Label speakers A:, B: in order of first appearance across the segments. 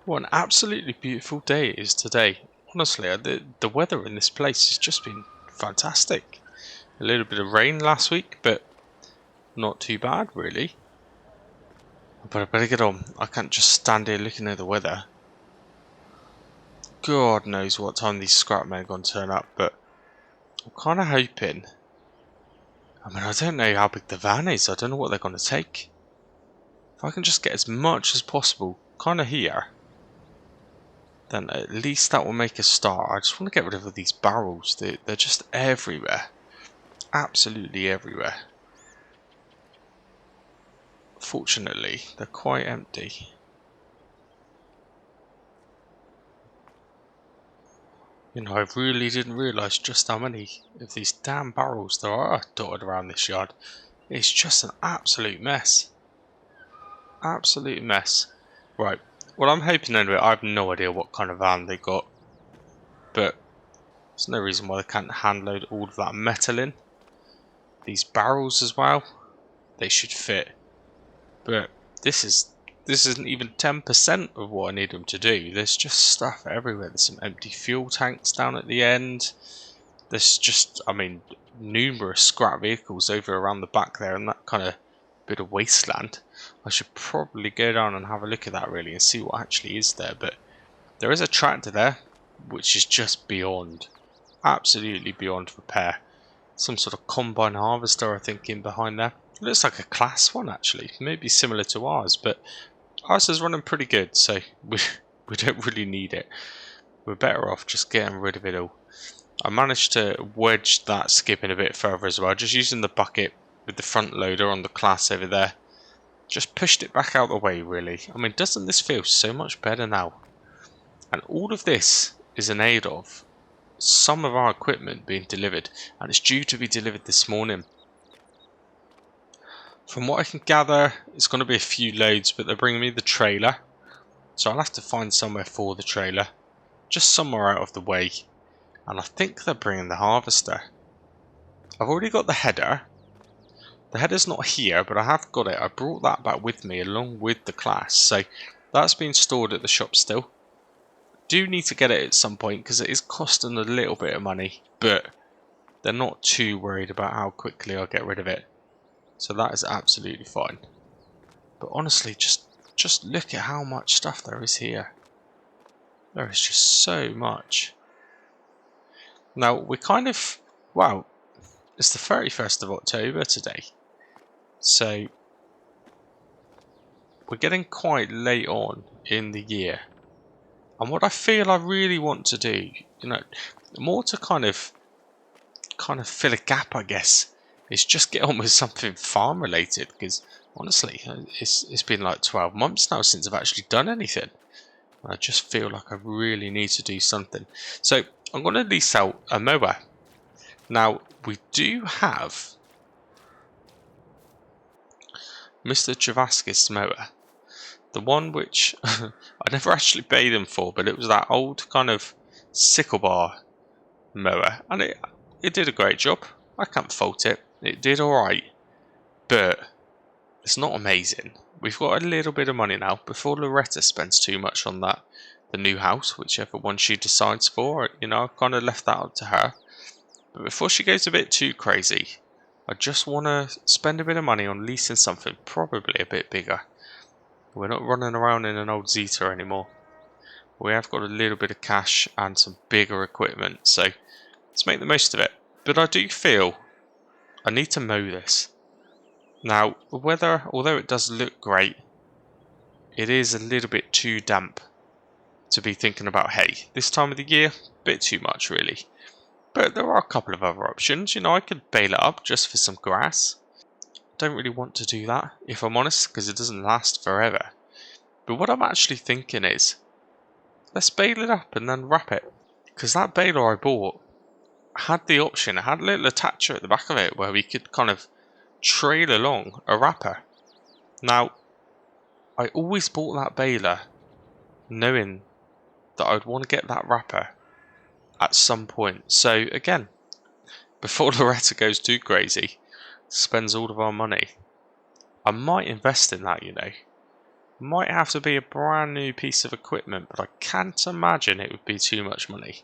A: What an absolutely beautiful day it is today. Honestly, the weather in this place has just been fantastic. A little bit of rain last week, but not too bad really. But I better get on. I can't just stand here looking at the weather. God knows what time these scrap men are going to turn up, but I'm kind of hoping. I don't know how big the van is. I don't know what they're going to take. If I can just get as much as possible kind of here, then at least that will make a start. I just want to get rid of all these barrels. They're just everywhere. Absolutely everywhere. Fortunately, they're quite empty. I really didn't realise just how many of these damn barrels there are dotted around this yard. It's just an absolute mess. Absolute mess. Right, well I'm hoping anyway, I have no idea what kind of van they got. But there's no reason why they can't hand load all of that metal in. These barrels as well, they should fit. But this isn't even 10% of what I need them to do. There's just stuff everywhere. There's some empty fuel tanks down at the end. There's just, numerous scrap vehicles over around the back there, and that kind of bit of wasteland. I should probably go down and have a look at that really and see what actually is there. But there is a tractor there, which is just beyond, absolutely beyond repair. Some sort of combine harvester, I think, in behind there. It looks like a class one actually, maybe similar to ours, but ours is running pretty good, so we don't really need it. We're better off just getting rid of it all. I managed to wedge that skip in a bit further as well, just using the bucket with the front loader on the class over there. Just pushed it back out the way really. Doesn't this feel so much better now? And all of this is in aid of some of our equipment being delivered, and it's due to be delivered this morning. From what I can gather, it's going to be a few loads, but they're bringing me the trailer, so I'll have to find somewhere for the trailer, just somewhere out of the way. And I think they're bringing the harvester. I've already got the header. The header's not here, but I have got it. I brought that back with me along with the class, so that's been stored at the shop still. Do need to get it at some point because it is costing a little bit of money, but they're not too worried about how quickly I'll get rid of it, so that is absolutely fine. But honestly, just look at how much stuff there is here. There is just so much. Now we wow, it's the 31st of October today, so we're getting quite late on in the year. And what I feel I really want to do, more to kind of fill a gap, I guess, is just get on with something farm related, because honestly, it's been like 12 months now since I've actually done anything. I just feel like I really need to do something. So I'm going to lease out a mower. Now, we do have Mr. Travaskis mower. The one which I never actually paid him for, but it was that old kind of sickle bar mower, and it did a great job. I can't fault it. It did alright, but it's not amazing. We've got a little bit of money now before Loretta spends too much on that. The new house, whichever one she decides for, I've kind of left that up to her. But before she goes a bit too crazy, I just want to spend a bit of money on leasing something probably a bit bigger. We're not running around in an old Zeta anymore. We have got a little bit of cash and some bigger equipment, so let's make the most of it. But I do feel I need to mow this. Now, the weather, although it does look great, it is a little bit too damp to be thinking about hay. This time of the year, a bit too much really. But there are a couple of other options. I could bale it up just for some grass. Don't really want to do that, if I'm honest, because it doesn't last forever. But what I'm actually thinking is, let's bale it up and then wrap it. Because that baler I bought had the option, it had a little attacher at the back of it where we could kind of trail along a wrapper. Now, I always bought that baler knowing that I'd want to get that wrapper at some point. So again, before Loretta goes too crazy, spends all of our money, I might invest in that, Might have to be a brand new piece of equipment, but I can't imagine it would be too much money.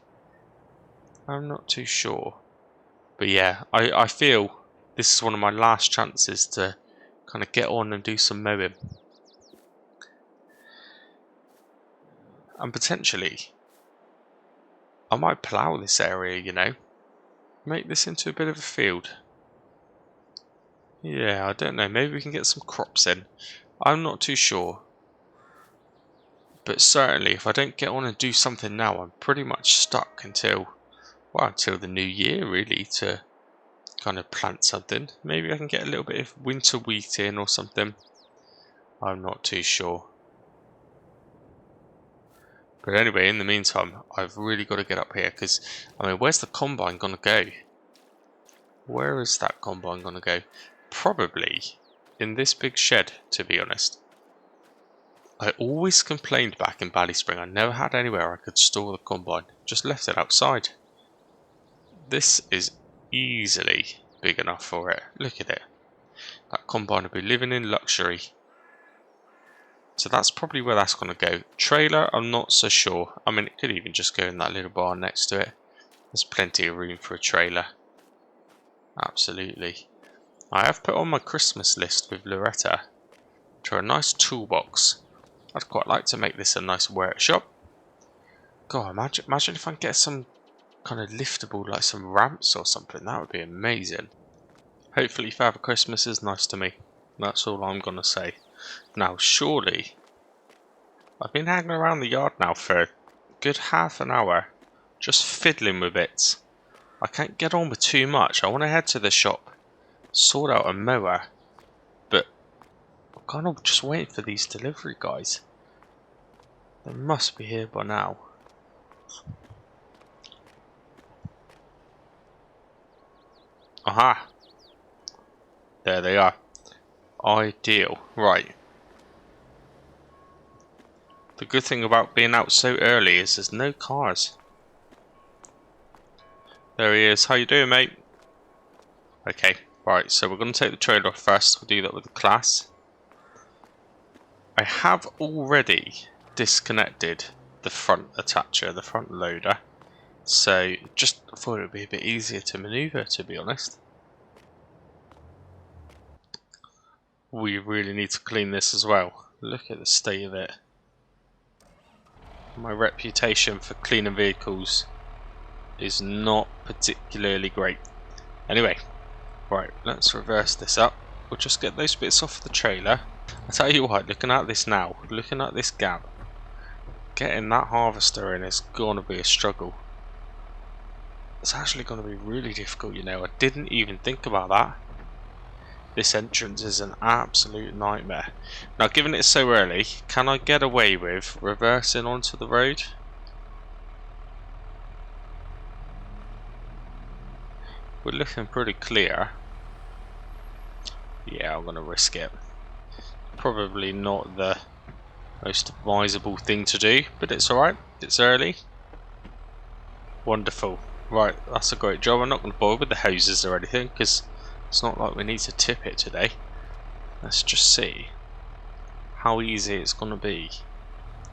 A: I'm not too sure. But yeah, I feel this is one of my last chances to kind of get on and do some mowing. And potentially, I might plough this area, you know. Make this into a bit of a field. Yeah, I don't know. Maybe we can get some crops in. I'm not too sure. But certainly, if I don't get on and do something now, I'm pretty much stuck until, well, until the new year, really, to kind of plant something. Maybe I can get a little bit of winter wheat in or something. I'm not too sure. But anyway, in the meantime, I've really got to get up here because, I mean, where's the combine going to go? Where is that combine going to go? Probably in this big shed, to be honest. I always complained back in Ballyspring I never had anywhere I could store the combine. Just left it outside. This is easily big enough for it. Look at it. That combine will be living in luxury. So that's probably where that's going to go. Trailer, I'm not so sure. I mean, it could even just go in that little barn next to it. There's plenty of room for a trailer. Absolutely. I have put on my Christmas list with Loretta to a nice toolbox. I'd quite like to make this a nice workshop. God, imagine if I can get some kind of liftable, like some ramps or something. That would be amazing. Hopefully Father Christmas is nice to me. That's all I'm going to say. Now, surely, I've been hanging around the yard now for a good half an hour, just fiddling with it. I can't get on with too much. I want to head to the shop, sort out a mower, but I'm kind of just waiting for these delivery guys. They must be here by now. Aha! There they are. Ideal. Right. The good thing about being out so early is there's no cars. There he is. How you doing, mate? Okay. Right, so we're going to take the trailer off first. We'll do that with the class. I have already disconnected the front attacher, the front loader. So just thought it would be a bit easier to maneuver, to be honest. We really need to clean this as well. Look at the state of it. My reputation for cleaning vehicles is not particularly great. Anyway, right, let's reverse this up. We'll just get those bits off the trailer. I tell you what, looking at this now, looking at this gap, getting that harvester in is going to be a struggle. It's actually going to be really difficult, you know. I didn't even think about that. This entrance is an absolute nightmare. Now, given it's so early, can I get away with reversing onto the road? We're looking pretty clear. Yeah, I'm going to risk it. Probably not the most advisable thing to do, but it's alright. It's early. Wonderful. Right, that's a great job. I'm not going to bother with the hoses or anything, because it's not like we need to tip it today. Let's just see how easy it's going to be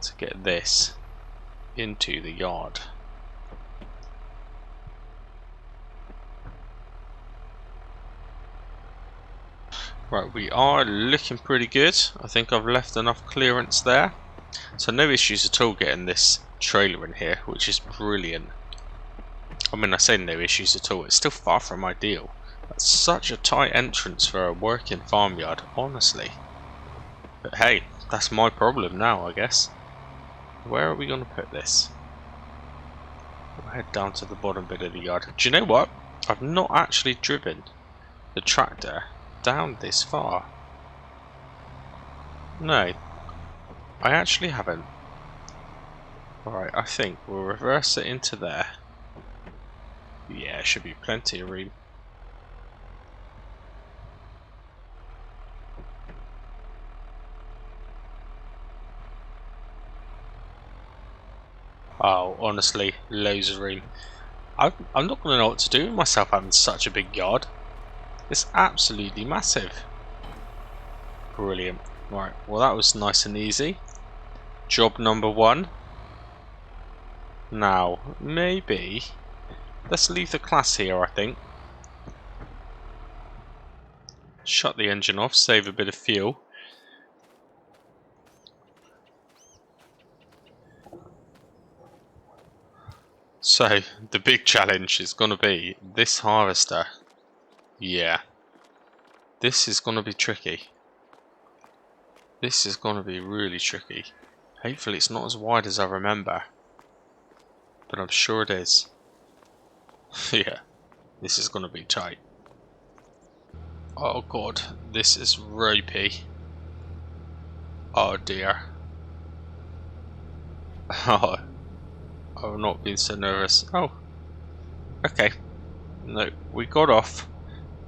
A: to get this into the yard. Right, we are looking pretty good. I think I've left enough clearance there. So no issues at all getting this trailer in here, which is brilliant. I mean, I say no issues at all. It's still far from ideal. That's such a tight entrance for a working farmyard, honestly. But hey, that's my problem now, I guess. Where are we going to put this? We'll head down to the bottom bit of the yard. Do you know what? I've not actually driven the tractor down this far. No, I actually haven't. Alright, I think we'll reverse it into there. Yeah, should be plenty of room. Oh, honestly, loads of room. I'm not going to know what to do with myself having such a big yard. It's absolutely massive. Brilliant. Right, well that was nice and easy. Job number 1. Now, maybe let's leave the class here, I think. Shut the engine off, save a bit of fuel. So, the big challenge is going to be this harvester. Yeah. This is going to be tricky. This is going to be really tricky. Hopefully it's not as wide as I remember. But I'm sure it is. Yeah. This is going to be tight. Oh god. This is ropey. Oh dear. Oh. I've not been so nervous. Oh. Okay. No, we got off.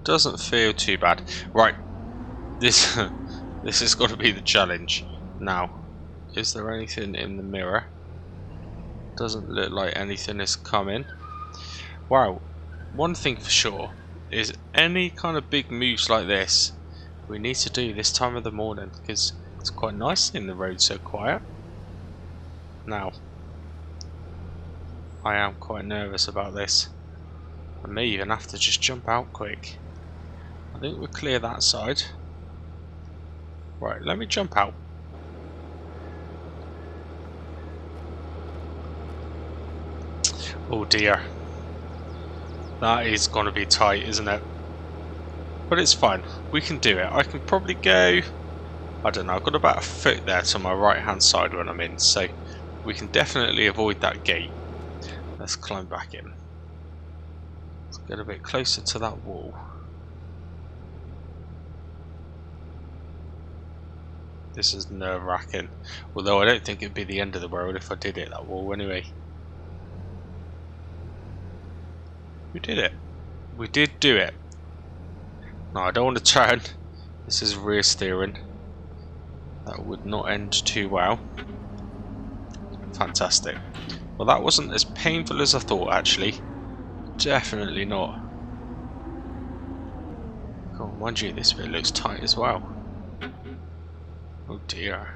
A: Doesn't feel too bad. Right. This this is got to be the challenge. Now, is there anything in the mirror? Doesn't look like anything is coming. Wow. One thing for sure is any kind of big moves like this we need to do this time of the morning because it's quite nice in the road so quiet. Now, I am quite nervous about this. I may even have to just jump out quick. I think we'll clear that side. Right, let me jump out. Oh dear. That is going to be tight, isn't it? But it's fine. We can do it. I can probably go... I don't know, I've got about a foot there to my right hand side when I'm in. So we can definitely avoid that gate. Let's climb back in. Let's get a bit closer to that wall. This is nerve-wracking. Although I don't think it'd be the end of the world if I did hit that wall anyway. We did it. We did do it. No, I don't want to turn. This is rear steering. That would not end too well. Fantastic. Well, that wasn't as painful as I thought, actually. Definitely not. God, mind you, this bit looks tight as well. Oh dear.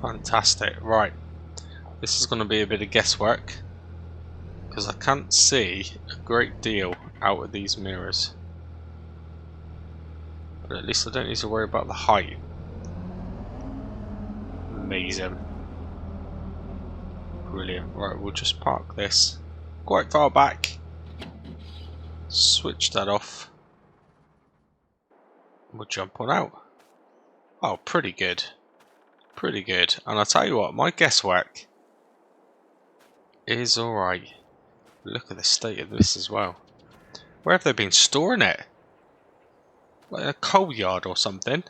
A: Fantastic. Right. This is going to be a bit of guesswork because I can't see a great deal out of these mirrors. But at least I don't need to worry about the height. Amazing. Brilliant. Right, we'll just park this quite far back. Switch that off. We'll jump on out. Oh, pretty good. Pretty good. And I'll tell you what, my guesswork is alright. Look at the state of this as well. Where have they been storing it? Like a coal yard or something?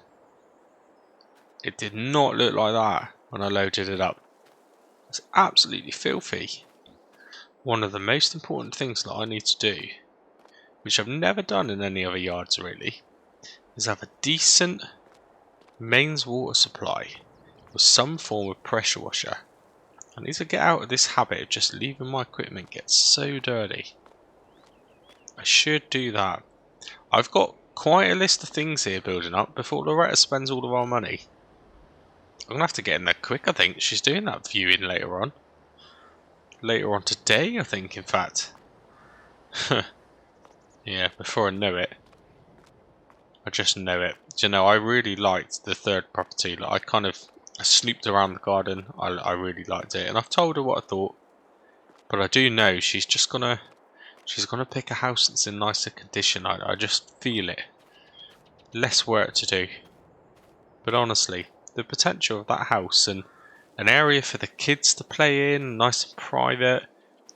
A: It did not look like that when I loaded it up. It's absolutely filthy. One of the most important things that I need to do, which I've never done in any other yards really, is have a decent mains water supply with some form of pressure washer. I need to get out of this habit of just leaving my equipment get so dirty. I should do that. I've got quite a list of things here building up before Loretta spends all of our money. I'm going to have to get in there quick, I think. She's doing that viewing later on. Later on today, I think, in fact. Yeah, before I know it. I just know it. Do you know, I really liked the third property. Like, I snooped around the garden. I really liked it. And I've told her what I thought. But I do know she's just going to... She's going to pick a house that's in nicer condition. I just feel it. Less work to do. But honestly, the potential of that house and an area for the kids to play in, nice and private,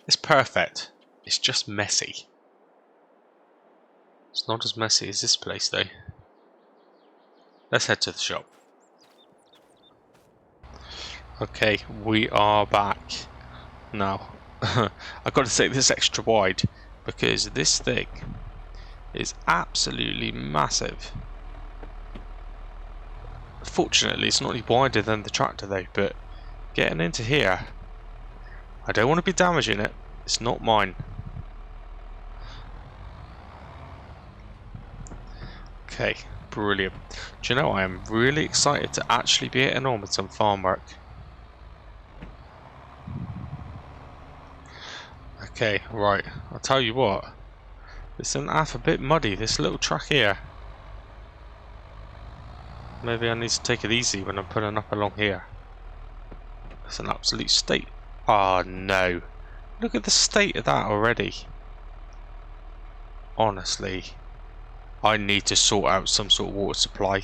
A: it's perfect. It's just messy. It's not as messy as this place though. Let's head to the shop. Okay, we are back. Now, I've got to take this extra wide because this thing is absolutely massive. Fortunately, it's not any wider than the tractor though, but getting into here, I don't want to be damaging it. It's not mine. Okay, brilliant. Do you know, I am really excited to actually be getting on with some farm work. Okay, right, I'll tell you what. This isn't half a bit muddy, this little track here. Maybe I need to take it easy when I'm pulling up along here. It's an absolute state. Oh no. Look at the state of that already. Honestly. I need to sort out some sort of water supply.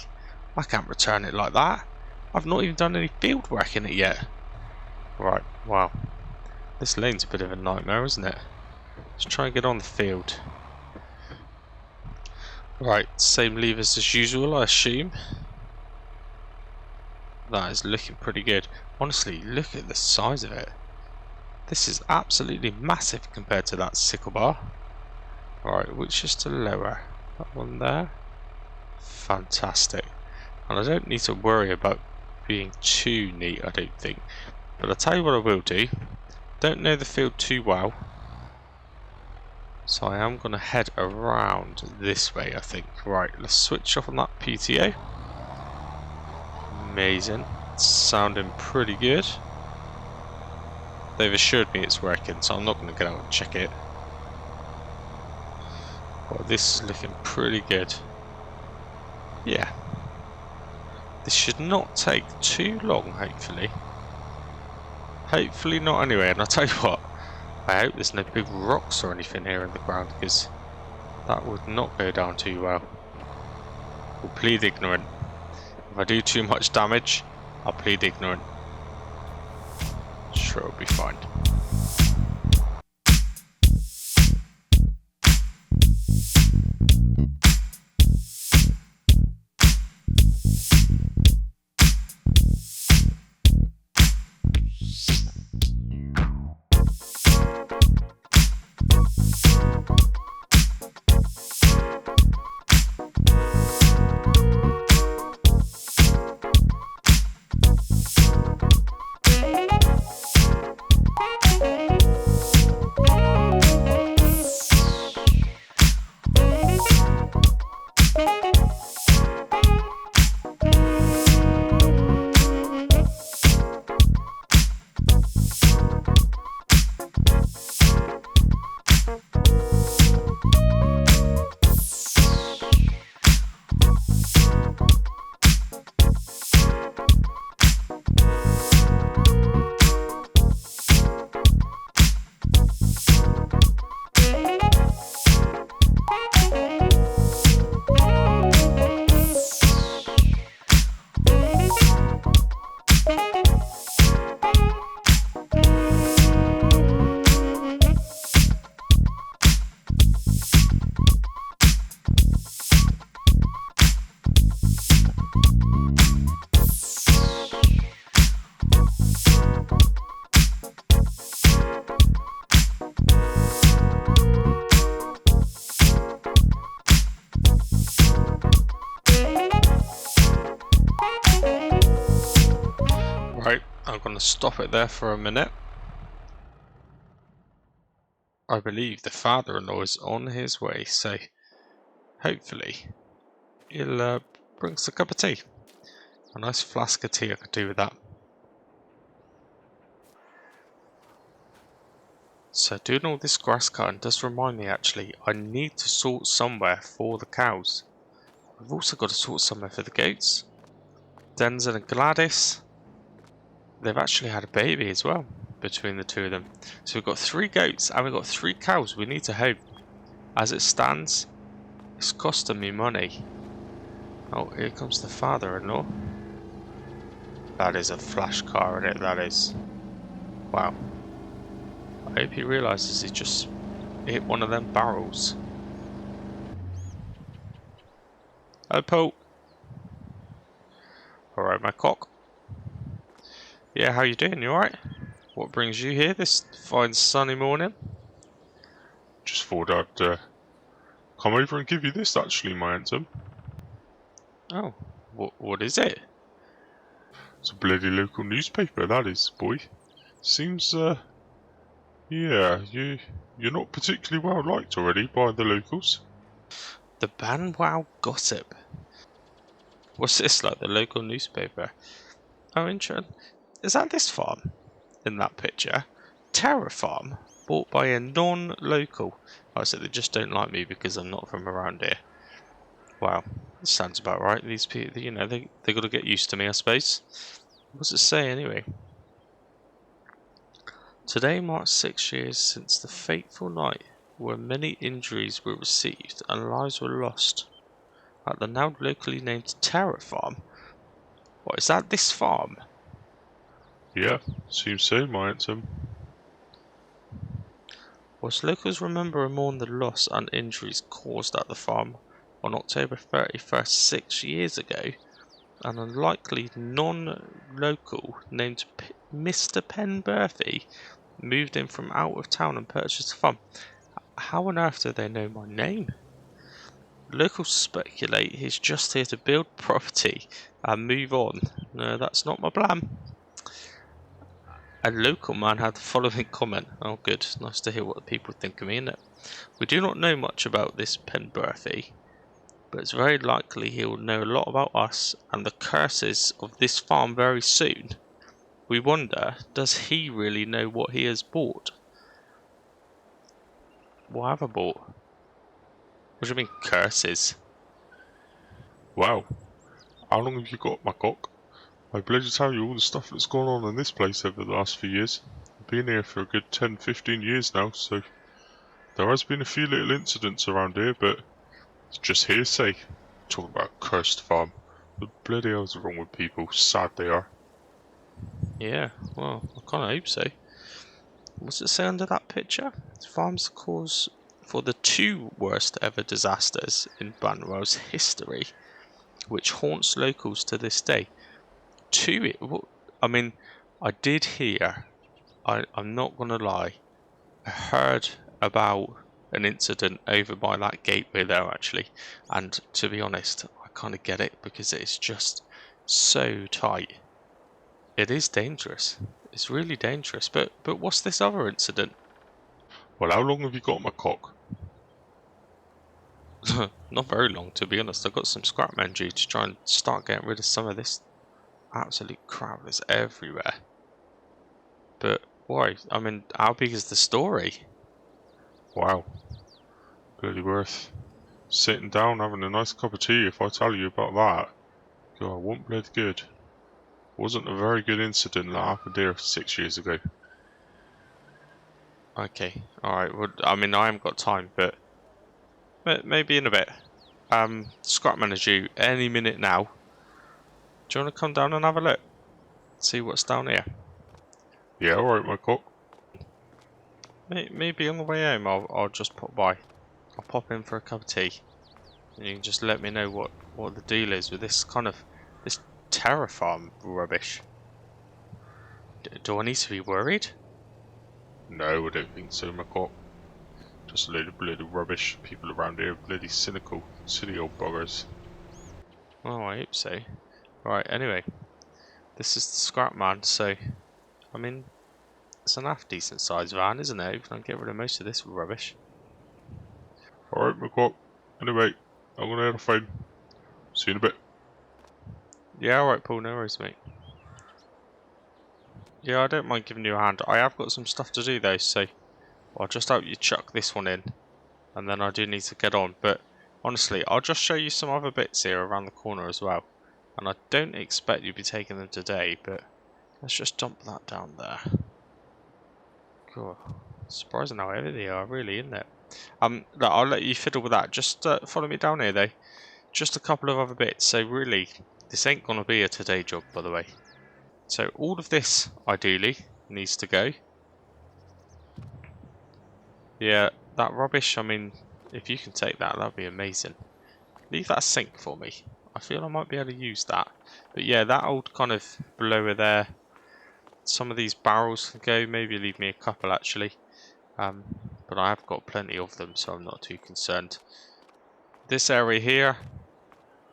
A: I can't return it like that. I've not even done any field work in it yet. Right, wow. This lane's a bit of a nightmare, isn't it? Let's try and get on the field. Right, same levers as usual, I assume. That is looking pretty good. Honestly, look at the size of it. This is absolutely massive compared to that sickle bar. Right, which is to lower? That one there. Fantastic. And I don't need to worry about being too neat, I don't think. But I'll tell you what I will do. Don't know the field too well. So I am going to head around this way, I think. Right, let's switch off on that PTO. Amazing. It's sounding pretty good. They've assured me it's working, so I'm not going to get out and check it. Well, this is looking pretty good. Yeah. This should not take too long, hopefully. Hopefully not anyway, and I'll tell you what. I hope there's no big rocks or anything here in the ground, because that would not go down too well. We'll plead ignorant. If I do too much damage, I'll plead ignorant. Sure, it'll be fine. I'm going to stop it there for a minute. I believe the father-in-law is on his way, so hopefully he'll bring us a cup of tea. A nice flask of tea I could do with that. So doing all this grass cutting does remind me, actually, I need to sort somewhere for the cows. I've also got to sort somewhere for the goats. Denzel and Gladys, they've actually had a baby as well between the two of them. So we've got 3 goats and we've got 3 cows we need to home. As it stands, it's costing me money. Oh, here comes the father-in-law. That is a flash car, isn't it? That is. Wow. I hope he realises he just hit one of them barrels. Hello, Paul. Alright, my cock. Yeah, how you doing? You alright? What brings you here this fine sunny morning?
B: Just thought I'd come over and give you this, actually, my handsome.
A: Oh, what is it?
B: It's a bloody local newspaper, that is, boy. Seems, yeah, you're not particularly well liked already by the locals.
A: The Banwell Gossip. What's this, like the local newspaper? Oh, interesting. Is that this farm in that picture? Terra Farm, bought by a non-local. I said they just don't like me because I'm not from around here. Wow, that sounds about right. These people, you know, they got to get used to me, I suppose. What's it say anyway? Today marks 6 years since the fateful night where many injuries were received and lives were lost at the now locally named Terra Farm. What, is that this farm?
B: Yeah, seems so, my handsome.
A: Whilst locals remember and mourn the loss and injuries caused at the farm on October 31st 6 years ago, an unlikely non-local named Mr. Penberthy moved in from out of town and purchased the farm. How on earth do they know my name? Locals speculate he's just here to build property and move on. No, that's not my plan. A local man had the following comment. Oh good, nice to hear what the people think of me, innit? We do not know much about this Penberthy, but it's very likely he will know a lot about us and the curses of this farm very soon. We wonder, does he really know what he has bought? What have I bought? What do you mean, curses?
B: Wow, how long have you got, my cock? I bloody tell you all the stuff that's gone on in this place over the last few years. I've been here for a good 10-15 years now, so there has been a few little incidents around here, but it's just hearsay. Talking about a cursed farm. What the bloody hell's wrong with people? Sad they are.
A: Yeah, well, I kind of hope so. What's it say under that picture? Farm's the cause for the 2 worst ever disasters in Banwell's history, which haunts locals to this day. I mean, I did hear, I'm not gonna lie, I heard about an incident over by that gateway there actually, and to be honest, I kind of get it because it's just so tight. It is dangerous. It's really dangerous. But what's this other incident?
B: Well, how long have you got, my cock?
A: Not very long, to be honest. I've got some scrap men due to try and start getting rid of some of this absolute crap that's everywhere. But why? I mean, how big is the story?
B: Wow. Bloody worth sitting down having a nice cup of tea if I tell you about that. God, wasn't bloody good. Wasn't a very good incident that happened here 6 years ago.
A: Okay, alright. Well, I mean, I haven't got time, but maybe in a bit. Scrap man is due any minute now. Do you want to come down and have a look? See what's down here?
B: Yeah, alright, my cock.
A: Maybe on the way home I'll just pop by. I'll pop in for a cup of tea. And you can just let me know what the deal is with this this terra farm rubbish. Do I need to be worried?
B: No, I don't think so, my cock. Just a load of bloody rubbish. People around here are bloody cynical, silly old buggers.
A: Oh, I hope so. Right, anyway. This is the scrap man, so I mean it's an half decent sized van, isn't it? You can get rid of most of this rubbish.
B: Alright, my cock. Anyway, I'm gonna head off home. See you in a bit.
A: Yeah, alright Paul, no worries mate. Yeah, I don't mind giving you a hand. I have got some stuff to do though, so I'll just help you chuck this one in. And then I do need to get on, but honestly, I'll just show you some other bits here around the corner as well. And I don't expect you to be taking them today, but let's just dump that down there. Cool. Surprising how heavy they are, really, isn't it? Look, I'll let you fiddle with that. Just follow me down here, though. Just a couple of other bits. So really, this ain't gonna be a today job, by the way. So all of this, ideally, needs to go. Yeah, that rubbish. I mean, if you can take that, that'd be amazing. Leave that sink for me. I feel I might be able to use that. But yeah, that old kind of blower there. Some of these barrels can go. Maybe leave me a couple actually. But I have got plenty of them, so I'm not too concerned. This area here,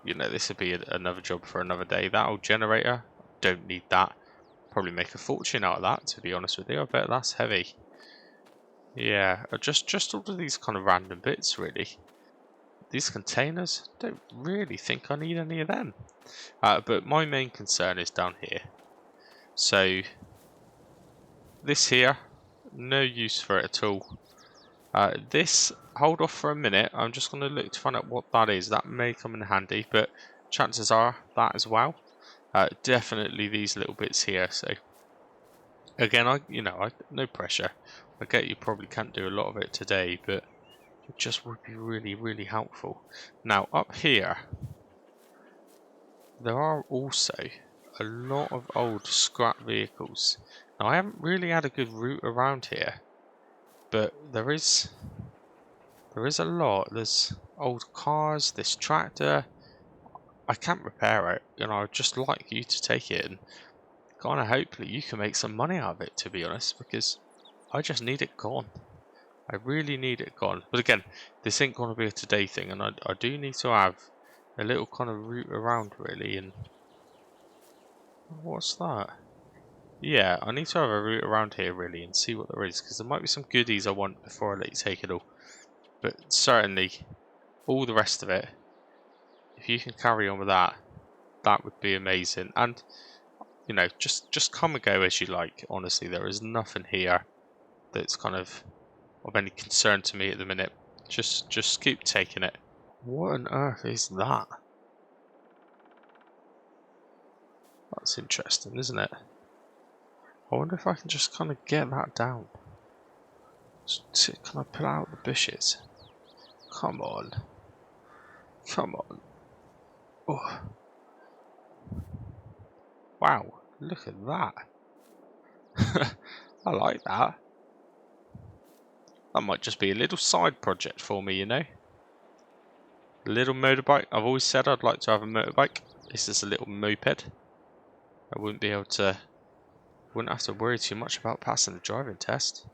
A: you know, this would be another job for another day. That old generator, don't need that. Probably make a fortune out of that, to be honest with you. I bet that's heavy. Yeah, just all of these kind of random bits, really. These containers, don't really think I need any of them. But my main concern is down here. So, this here, no use for it at all. This, hold off for a minute. I'm just going to look to find out what that is. That may come in handy, but chances are that as well. Definitely these little bits here. So, again, no pressure. I get you probably can't do a lot of it today, but it just would be really, really helpful. Now, up here, there are also a lot of old scrap vehicles. Now, I haven't really had a good route around here, but there is a lot. There's old cars, this tractor. I can't repair it. I'd just like you to take it and kind of hopefully you can make some money out of it, to be honest, because I just need it gone. I really need it gone. But again, this ain't going to be a today thing, and I do need to have a little kind of route around, really. And what's that? Yeah, I need to have a route around here, really, and see what there is, because there might be some goodies I want before I let you take it all. But certainly, all the rest of it, if you can carry on with that, that would be amazing. And, just come and go as you like. Honestly, there is nothing here that's kind of any concern to me at the minute. Just keep taking it. What on earth is that? That's interesting, isn't it? I wonder if I can just kind of get that down. Can I pull out the bushes? Come on. Come on. Oh. Wow, look at that. I like that. That might just be a little side project for me, A little motorbike. I've always said I'd like to have a motorbike. This is a little moped. I wouldn't have to worry too much about passing the driving test.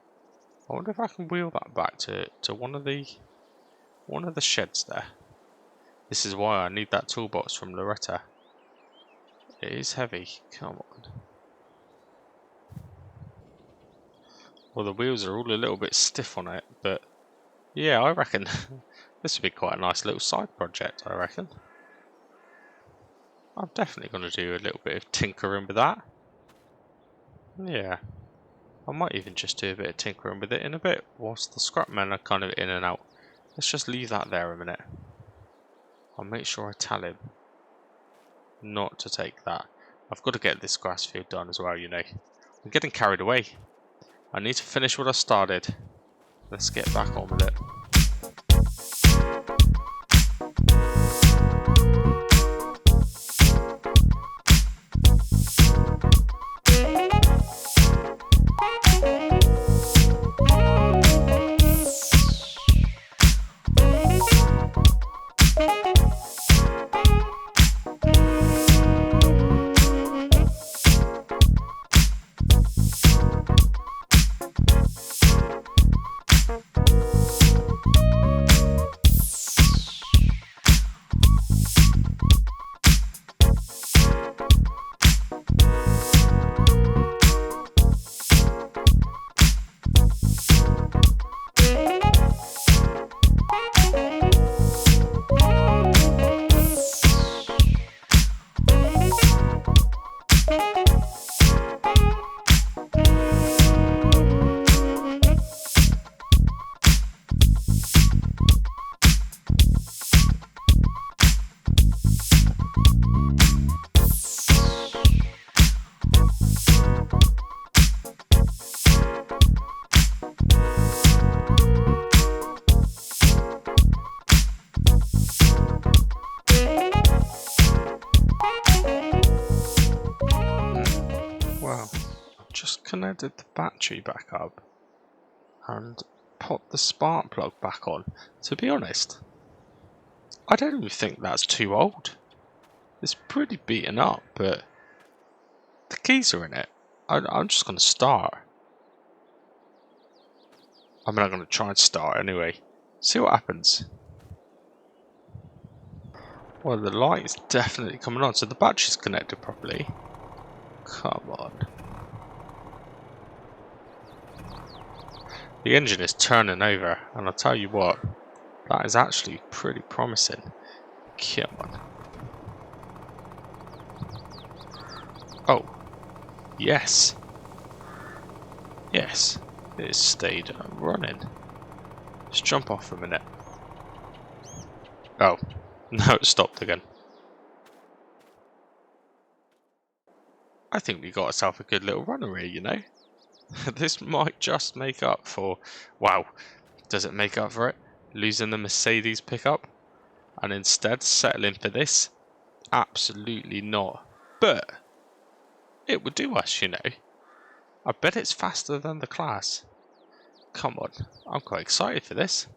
A: I wonder if I can wheel that back to one of the sheds there. This is why I need that toolbox from Loretta. It is heavy. Come on. Well, the wheels are all a little bit stiff on it, but yeah, I reckon this would be quite a nice little side project, I reckon. I'm definitely going to do a little bit of tinkering with that. Yeah. I might even just do a bit of tinkering with it in a bit, whilst the scrap men are kind of in and out. Let's just leave that there a minute. I'll make sure I tell him not to take that. I've got to get this grass field done as well, I'm getting carried away. I need to finish what I started. Let's get back on with it. Connected the battery back up and popped the spark plug back on. To be honest, I don't even think that's too old. It's pretty beaten up, but the keys are in it. I'm just going to start. I'm not going to try and start anyway. See what happens. Well, the light is definitely coming on, so the battery's connected properly. Come on. The engine is turning over, and I'll tell you what, that is actually pretty promising. Come on. Oh, yes. Yes, it stayed running. Let's jump off for a minute. Oh, no, it stopped again. I think we got ourselves a good little runner here, you know. This might just make up for... Wow, does it make up for it? Losing the Mercedes pickup? And instead settling for this? Absolutely not. But it would do us, you know. I bet it's faster than the class. Come on, I'm quite excited for this.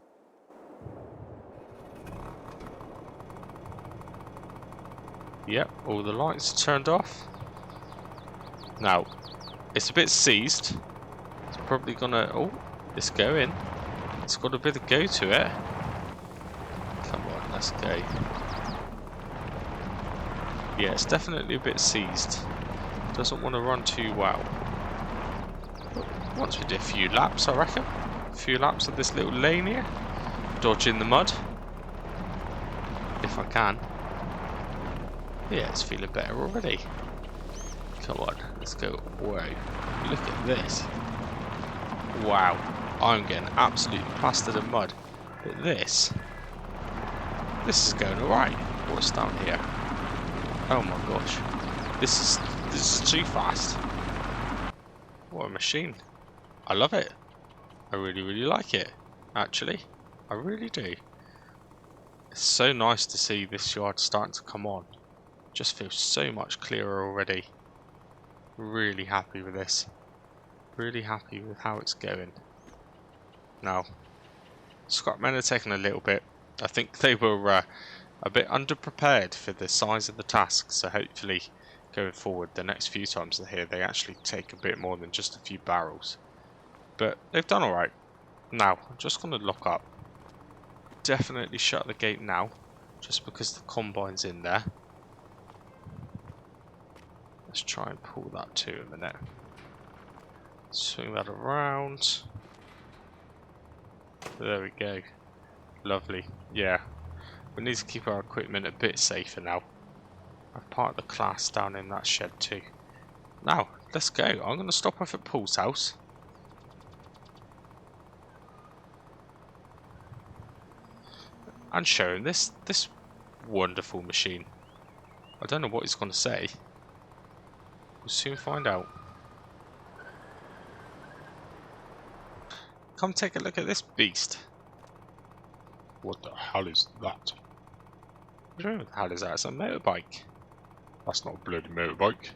A: Yep, all the lights are turned off. Now, it's a bit seized. It's probably gonna... Oh, it's going. It's got a bit of go to it. Come on, let's go. Yeah, it's definitely a bit seized. Doesn't want to run too well. But once we do a few laps, I reckon. A few laps of this little lane here. Dodging the mud. If I can. Yeah, it's feeling better already. Come on, let's go. Whoa, look at this. Wow, I'm getting absolutely plastered in mud. But this is going alright. What's down here? Oh my gosh. This is too fast. What a machine. I love it. I really, really like it. Actually, I really do. It's so nice to see this yard starting to come on. Just feels so much clearer already. Really happy with this. Really happy with how it's going. Now, scrapmen are taking a little bit. I think they were a bit underprepared for the size of the task, so hopefully going forward the next few times they're here they actually take a bit more than just a few barrels. But they've done alright. Now, I'm just going to lock up. Definitely shut the gate now, just because the combine's in there. Let's try and pull that too in a minute. Swing that around. There we go. Lovely. Yeah. We need to keep our equipment a bit safer now. I've parked the class down in that shed too. Now, let's go. I'm going to stop off at Paul's house. And show him this wonderful machine. I don't know what he's going to say. We'll soon find out. Come take a look at this beast.
B: What the hell is that?
A: What do you mean, what the hell is that? It's a motorbike.
B: That's not a bloody motorbike.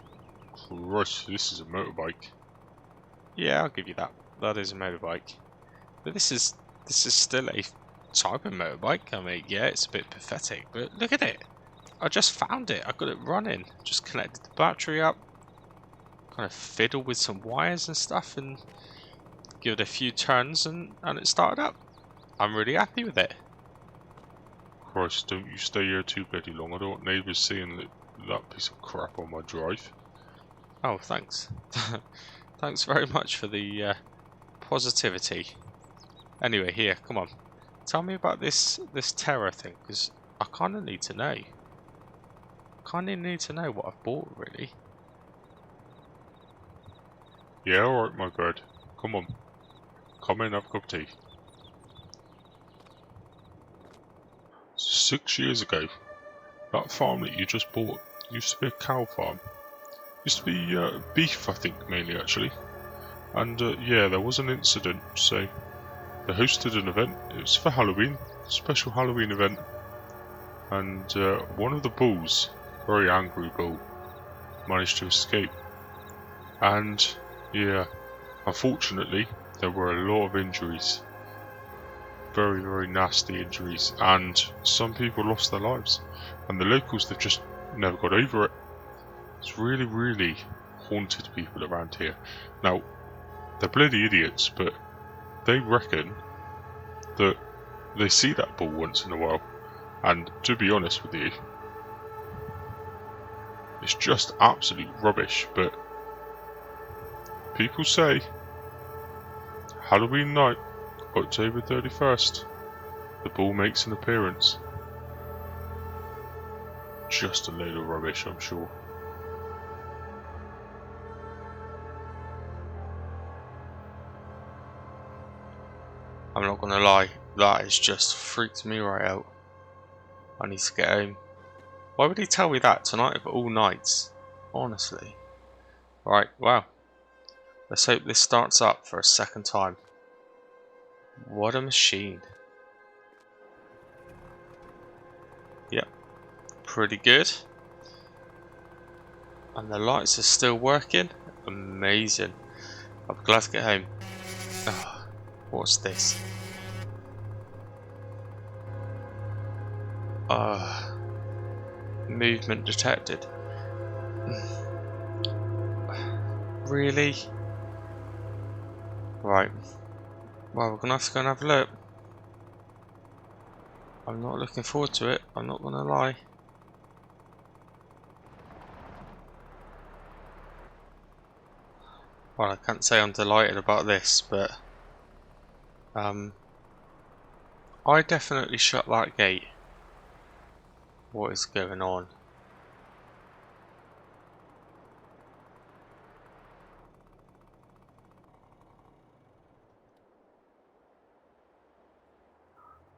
B: Christ, this is a motorbike.
A: Yeah, I'll give you that. That is a motorbike. But this is still a type of motorbike. I mean, yeah, it's a bit pathetic, but look at it. I just found it. I got it running. Just connected the battery up. Kind of fiddle with some wires and stuff and give it a few turns and it started up. I'm really happy with it.
B: Christ, don't you stay here too bloody long. I don't want neighbours seeing that piece of crap on my drive.
A: Oh, thanks. Thanks very much for the positivity. Anyway, here, come on. Tell me about this terror thing, because I kind of need to know. Kind of need to know what I've bought, really.
B: Yeah, alright, my bird. Come on. Come in, have a cup of tea. 6 years ago, that farm that you just bought used to be a cow farm. Used to be beef, I think, mainly actually. And yeah, there was an incident, so they hosted an event. It was for Halloween, special Halloween event. And one of the bulls, very angry bull, managed to escape. And yeah, unfortunately, there were a lot of injuries. Very, very nasty injuries, and some people lost their lives. And the locals, they've just never got over it. It's really, really haunted people around here. Now, they're bloody idiots, but they reckon that they see that bull once in a while. And to be honest with you, It's just absolute rubbish, but people say Halloween night, October 31st, the ball makes an appearance. Just a load of rubbish, I'm sure.
A: I'm not gonna lie, that has just freaked me right out. I need to get home. Why would he tell me that tonight of all nights? Honestly. Right, wow. Let's hope this starts up for a second time. What a machine. Yep, pretty good. And the lights are still working. Amazing. I'm glad to get home. Oh, what's this? Movement detected. Really? Right. Well, we're gonna have to go and have a look. I'm not looking forward to it, I'm not gonna lie. Well, I can't say I'm delighted about this, but I definitely shut that gate. What is going on?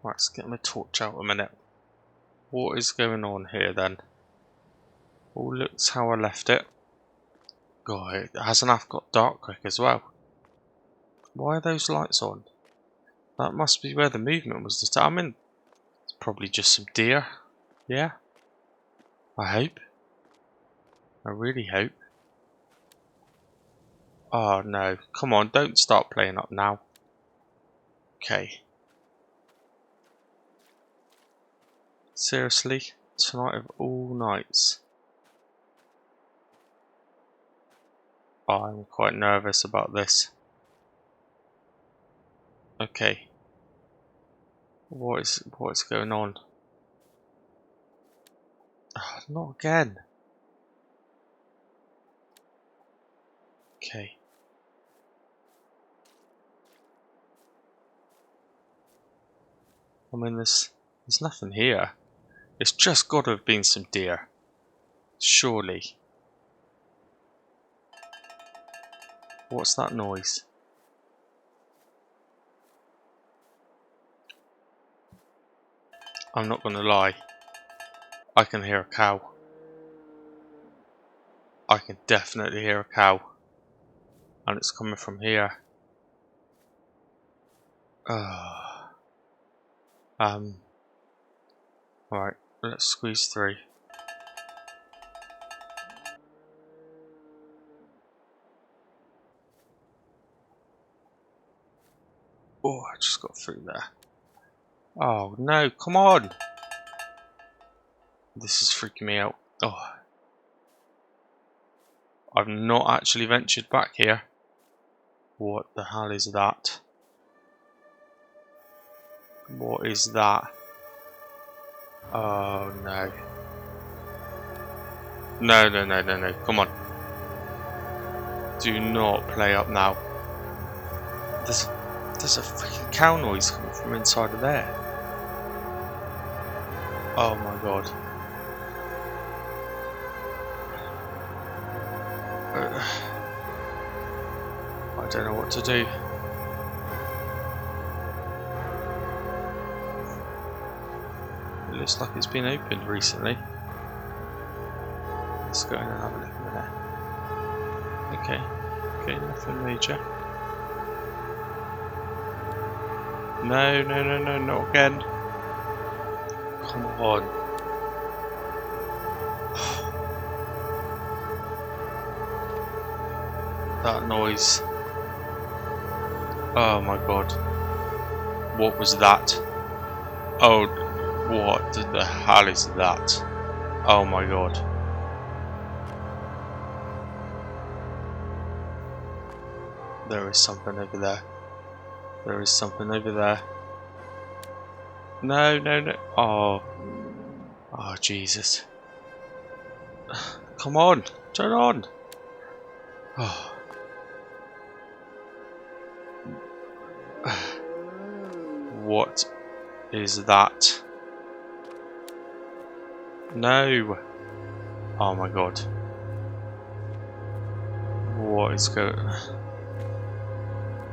A: Right, let's get my torch out a minute. What is going on here then? Oh, looks how I left it. God, it hasn't half got dark quick as well. Why are those lights on? That must be where the movement was determined. It's probably just some deer. Yeah? I hope. I really hope. Oh no, come on, don't start playing up now. Okay. Seriously? Tonight of all nights? Oh, I'm quite nervous about this. Okay. What is going on? Oh, not again. Okay. I mean, there's nothing here. It's just got to have been some deer. Surely. What's that noise? I'm not gonna lie. I can hear a cow. I can definitely hear a cow. And it's coming from here. Alright, let's squeeze through. Oh, I just got through there. Oh no, come on! This is freaking me out. Oh. I've not actually ventured back here. What the hell is that? What is that? Oh no. No, no, no, no, no. Come on. Do not play up now. There's a freaking cow noise coming from inside of there. Oh my god. I don't know what to do. It looks like it's been opened recently. Let's go in and have a look in there. Okay, okay, nothing major. No, no, no, no, not again. Come on. That noise. Oh my god. What was that? Oh, what the hell is that? Oh my god. There is something over there. There is something over there. No, no, no. Oh. Oh, Jesus. Come on, turn on. Oh. What is that? No. Oh my god. What is going on?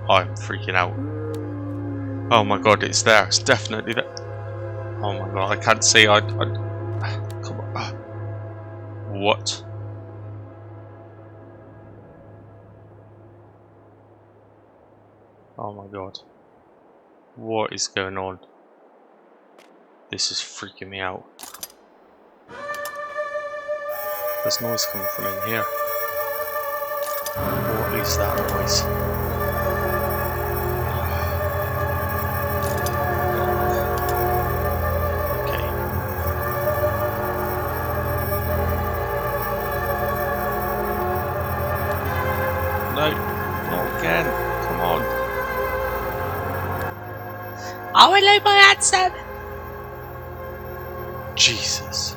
A: I'm freaking out. Oh my god, it's there. It's definitely there. Oh my god, I can't see. Come on. What? Oh my god. What is going on? This is freaking me out. There's noise coming from in here. What is that noise? Okay. No, not again. Come on. Oh, hello, my handsome. Jesus.